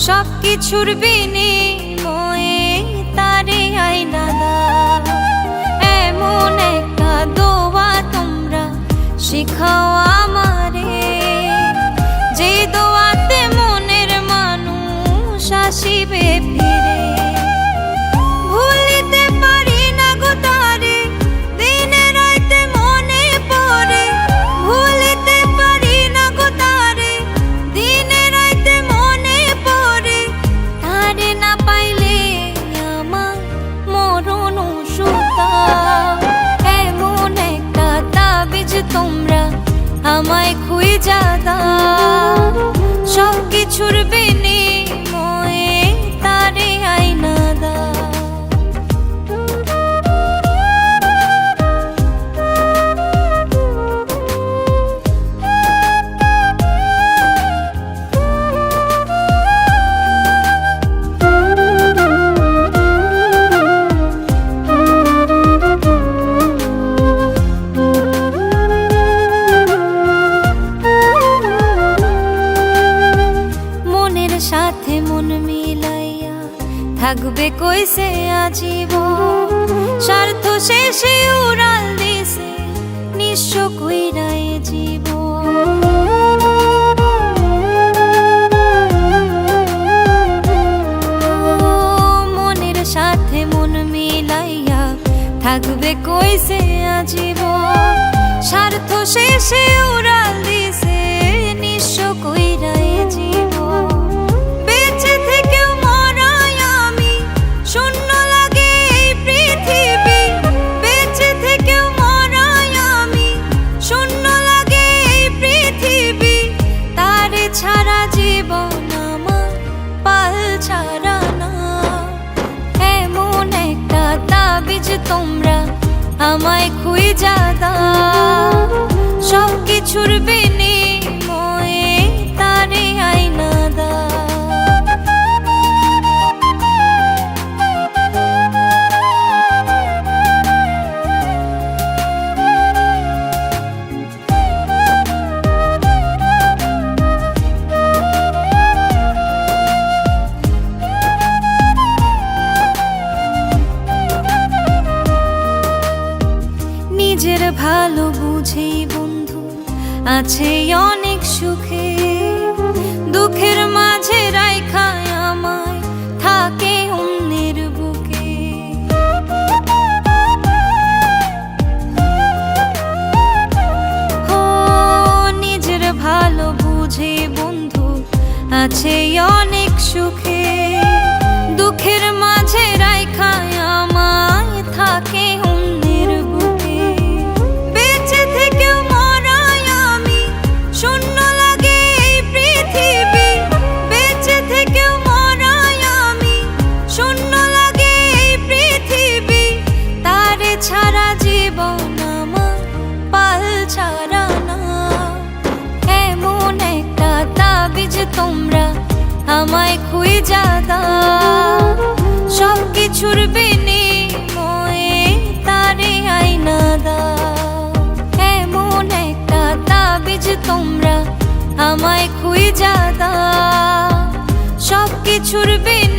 সব কিছুর বিনিময়ে তারে আইনা দাও। এমন একটা দোয়া তোমরা শিখাও আমারে, যে দোয়াতে মনের মানুষ আসিবে ফিরে। ভুলিতে পারি না গো তারে, দিনে রাইতে মনে পড়ে। ভুলিতে পারি না গো তারে, দিনে রাইতে মনে পড়ে। তারে না পাইলে আমার মরণ সুতা। এমন একটা তাবিজ তোমরা আমায় খুঁজা দাও, সব কিছুর বিনিময়ে তারে আইনা দাও। সাথে মন মিলাইয়া থাকবে কইছে আজীবন, স্বার্থ শেষে উড়াল দিছে নিঃস্ব কইরাই জীবন। মনের সাথে মন মিলাইয়া থাকবে কইছে আজীবন, স্বার্থ শেষে উড়াল দিছে নিঃস্ব কইরাই জীবন। ছাড়া জীবন আমার পাল ছাড়া না। এমন একটা তাবিজ তোমরা আমায় খুঁজা দাও, সব কিছুর বিনিময়ে তারে আইনা দাও। নিজের ভালো বুঝি বন্ধু আছে অনেক সুখে, দুঃখের মাঝে রাইখায় আমায় থাকে অন্যের বুকে। ও নিজের ভালো বুঝি বন্ধু আছে অনেক সুখে, দুঃখের মাঝে রাইখায় আমায় থাকে অন্যের বুকে। বেঁচে থেকেও মরাই আমি, শূন্য লাগে এই পৃথিবী। বেঁচে থেকেও মরাই আমি, শূন্য লাগে এই পৃথিবী। তারে ছাড়া জীবন আমার পাল ছাড়া না। এমন একটা তাবিজ তোমরা আমায় খুঁজা দাও, সব কিছুর বিনিময়ে তারে আইনা দাও। এমন একটা তাবিজ তোমরা আমায় খুঁজা দাও, সব কিছুর বিনিময়ে